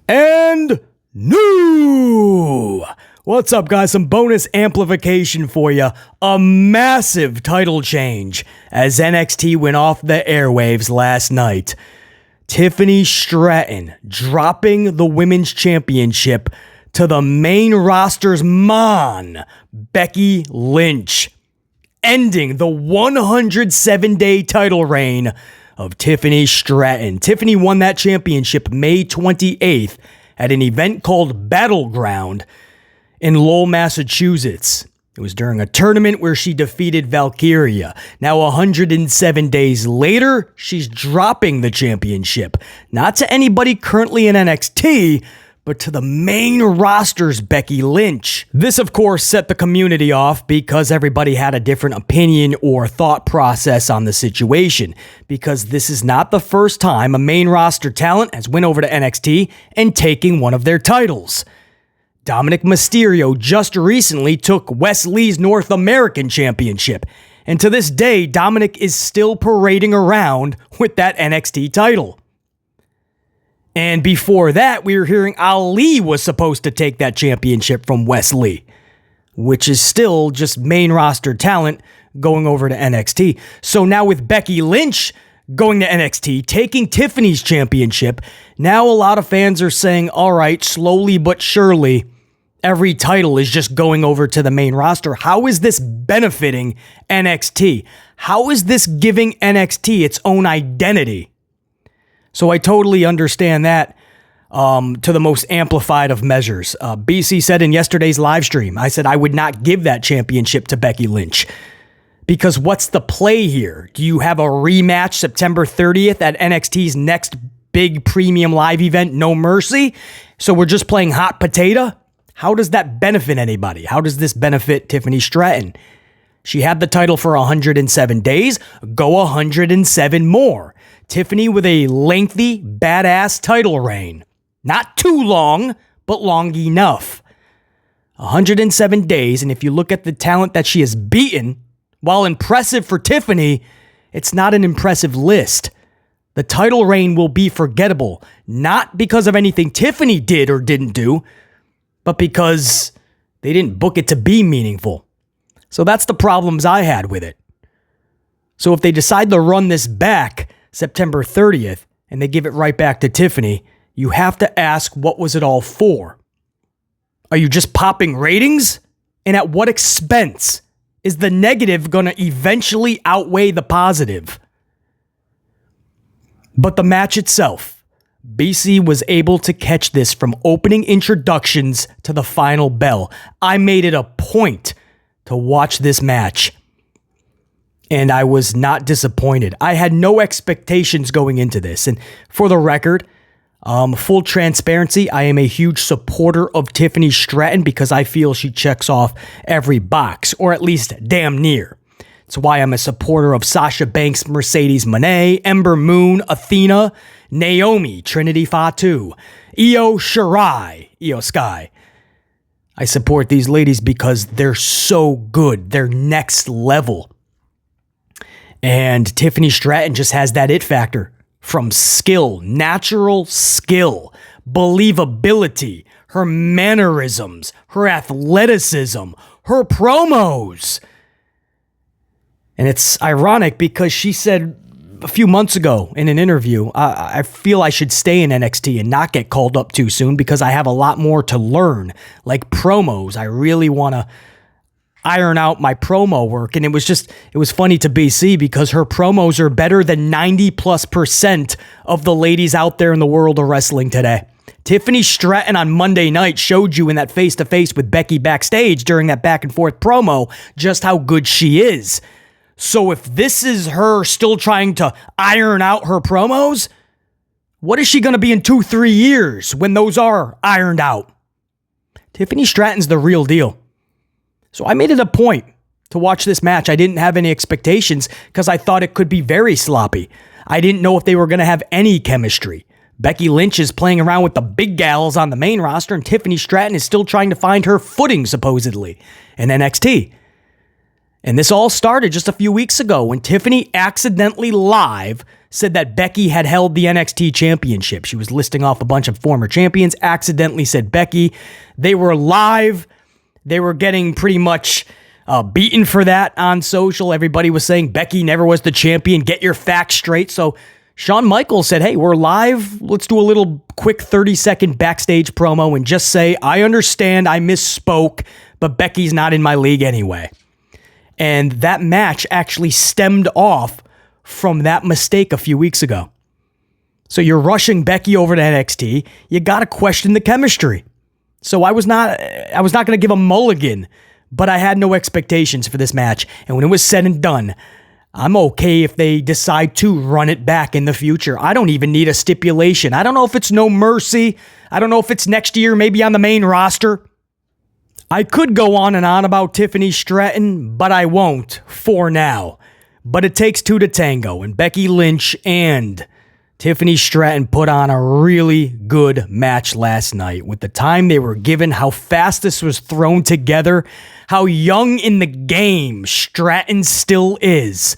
and new. What's up, guys? Some bonus amplification for you. A massive title change as NXT went off the airwaves last night. Tiffany Stratton dropping the Women's Championship to the main roster's Mon, Becky Lynch, ending the 107-day title reign of Tiffany Stratton. Tiffany won that championship May 28th at an event called Battleground in Lowell, Massachusetts. It was during a tournament where she defeated Valkyria. Now, 107 days later, she's dropping the championship. Not to anybody currently in NXT, but to the main roster's Becky Lynch. This, of course, set the community off because everybody had a different opinion or thought process on the situation. Because this is not the first time a main roster talent has went over to NXT and taking one of their titles. Dominic Mysterio just recently took Wes Lee's North American Championship, and to this day, Dominic is still parading around with that NXT title. And before that, we were hearing Ali was supposed to take that championship from Wes Lee, which is still just main roster talent going over to NXT. So now with Becky Lynch going to NXT, taking Tiffany's championship, now a lot of fans are saying, all right, slowly but surely, every title is just going over to the main roster. How is this benefiting NXT? How is this giving NXT its own identity? So I totally understand that to the most amplified of measures. BC said in yesterday's live stream, I said I would not give that championship to Becky Lynch. Because what's the play here? Do you have a rematch September 30th at NXT's next big premium live event, No Mercy? So we're just playing hot potato? How does that benefit anybody? How does this benefit Tiffany Stratton? She had the title for 107 days. Go 107 more. Tiffany with a lengthy, badass title reign. Not too long, but long enough. 107 days, and if you look at the talent that she has beaten, while impressive for Tiffany, it's not an impressive list. The title reign will be forgettable, not because of anything Tiffany did or didn't do, but because they didn't book it to be meaningful. So that's the problems I had with it. So if they decide to run this back September 30th and they give it right back to Tiffany, you have to ask, what was it all for? Are you just popping ratings? And at what expense? Is the negative going to eventually outweigh the positive? But the match itself, BC was able to catch this from opening introductions to the final bell. I made it a point to watch this match, and I was not disappointed. I had no expectations going into this, and for the record, full transparency, I am a huge supporter of Tiffany Stratton because I feel she checks off every box, or at least damn near. It's why I'm a supporter of Sasha Banks, Mercedes Moné, Ember Moon, Athena, Naomi, Trinity Fatu, Io Shirai, Io Sky. I support these ladies because they're so good. They're next level. And Tiffany Stratton just has that it factor from skill, natural skill, believability, her mannerisms, her athleticism, her promos. And it's ironic because she said a few months ago in an interview, I feel I should stay in NXT and not get called up too soon because I have a lot more to learn, like promos. I really want to iron out my promo work. And it was funny to BC because her promos are better than 90+% of the ladies out there in the world of wrestling today. Tiffany Stratton on Monday night showed you in that face-to-face with Becky backstage during that back-and-forth promo just how good she is. So if this is her still trying to iron out her promos, what is she going to be in 2-3 years when those are ironed out? Tiffany Stratton's the real deal. So I made it a point to watch this match. I didn't have any expectations because I thought it could be very sloppy. I didn't know if they were going to have any chemistry. Becky Lynch is playing around with the big gals on the main roster, and Tiffany Stratton is still trying to find her footing, supposedly, in NXT. And this all started just a few weeks ago when Tiffany accidentally live said that Becky had held the NXT championship. She was listing off a bunch of former champions, accidentally said Becky. They were live. They were getting pretty much beaten for that on social. Everybody was saying Becky never was the champion. Get your facts straight. So Shawn Michaels said, hey, we're live. Let's do a little quick 30-second backstage promo and just say, I understand I misspoke, but Becky's not in my league anyway. And that match actually stemmed off from that mistake a few weeks ago. So you're rushing Becky over to NXT. You got to question the chemistry. So I was not going to give a mulligan, but I had no expectations for this match. And when it was said and done, I'm okay if they decide to run it back in the future. I don't even need a stipulation. I don't know if it's No Mercy. I don't know if it's next year, maybe on the main roster. I could go on and on about Tiffany Stratton, but I won't for now. But it takes two to tango, and Becky Lynch and Tiffany Stratton put on a really good match last night. With the time they were given, how fast this was thrown together, how young in the game Stratton still is.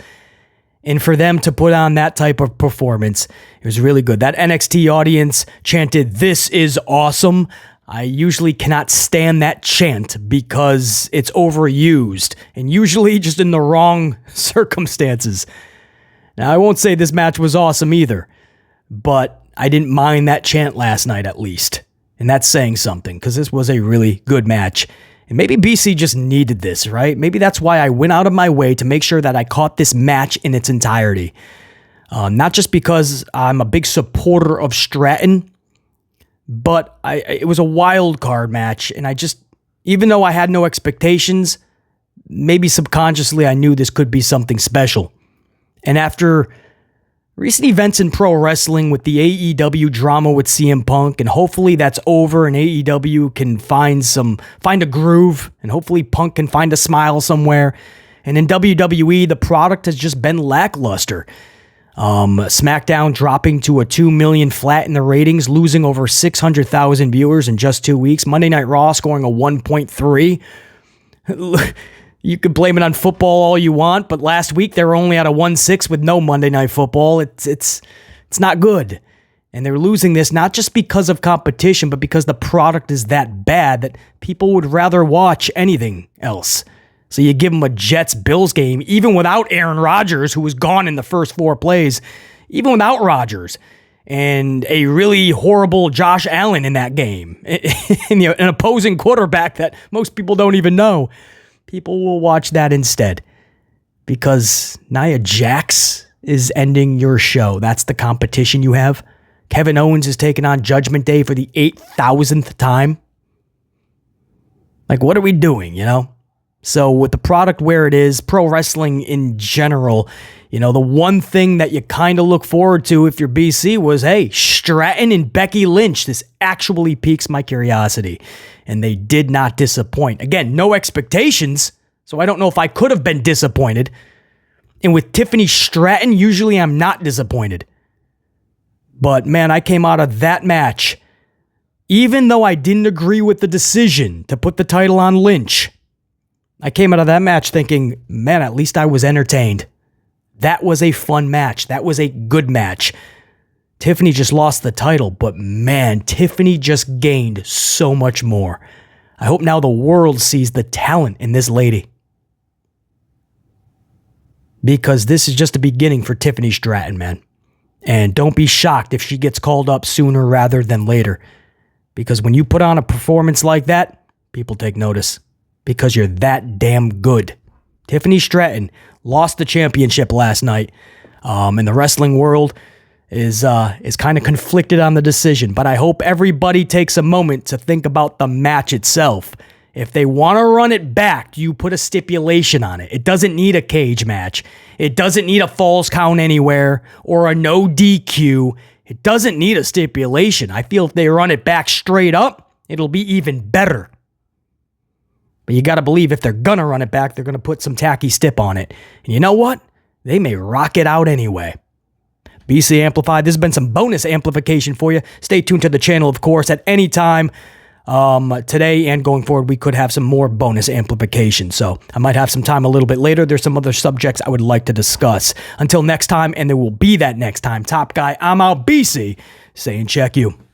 And for them to put on that type of performance, it was really good. That NXT audience chanted, "This is awesome." I usually cannot stand that chant because it's overused and usually just in the wrong circumstances. Now, I won't say this match was awesome either, but I didn't mind that chant last night at least. And that's saying something because this was a really good match. And maybe BC just needed this, right? Maybe that's why I went out of my way to make sure that I caught this match in its entirety. Not just because I'm a big supporter of Stratton, but it was a wild card match, and even though I had no expectations, maybe subconsciously I knew this could be something special. And after recent events in pro wrestling with the AEW drama with CM Punk, and hopefully that's over and AEW can find a groove, and hopefully Punk can find a smile somewhere. And in WWE, the product has just been lackluster. SmackDown dropping to a 2 million flat in the ratings, losing over 600,000 viewers in just 2 weeks. Monday Night Raw scoring a 1.3. You could blame it on football all you want, but last week they were only at a 1.6 with no Monday Night Football. It's not good. And they're losing this not just because of competition, but because the product is that bad that people would rather watch anything else. So you give them a Jets-Bills game, even without Aaron Rodgers, who was gone in the first 4 plays, even without Rodgers, and a really horrible Josh Allen in that game, an opposing quarterback that most people don't even know. People will watch that instead because Nia Jax is ending your show. That's the competition you have. Kevin Owens is taking on Judgment Day for the 8,000th time. Like, what are we doing, you know? So with the product where it is, pro wrestling in general, you know, the one thing that you kind of look forward to if you're BC was, hey, Stratton and Becky Lynch. This actually piques my curiosity. And they did not disappoint. Again, no expectations, so I don't know if I could have been disappointed. And with Tiffany Stratton, usually I'm not disappointed. But man, I came out of that match, even though I didn't agree with the decision to put the title on Lynch, I came out of that match thinking, man, at least I was entertained. That was a fun match. That was a good match. Tiffany just lost the title, but man, Tiffany just gained so much more. I hope now the world sees the talent in this lady. Because this is just the beginning for Tiffany Stratton, man. And don't be shocked if she gets called up sooner rather than later. Because when you put on a performance like that, people take notice. Because you're that damn good. Tiffany Stratton lost the championship last night. And the wrestling world is kind of conflicted on the decision. But I hope everybody takes a moment to think about the match itself. If they want to run it back, you put a stipulation on it. It doesn't need a cage match. It doesn't need a falls count anywhere or a no DQ. It doesn't need a stipulation. I feel if they run it back straight up, it'll be even better. But you got to believe if they're going to run it back, they're going to put some tacky stip on it. And you know what? They may rock it out anyway. BC Amplified, this has been some bonus amplification for you. Stay tuned to the channel, of course, at any time. today and going forward, we could have some more bonus amplification. So I might have some time a little bit later. There's some other subjects I would like to discuss. Until next time, and there will be that next time, Top Guy, I'm out, BC, saying check you.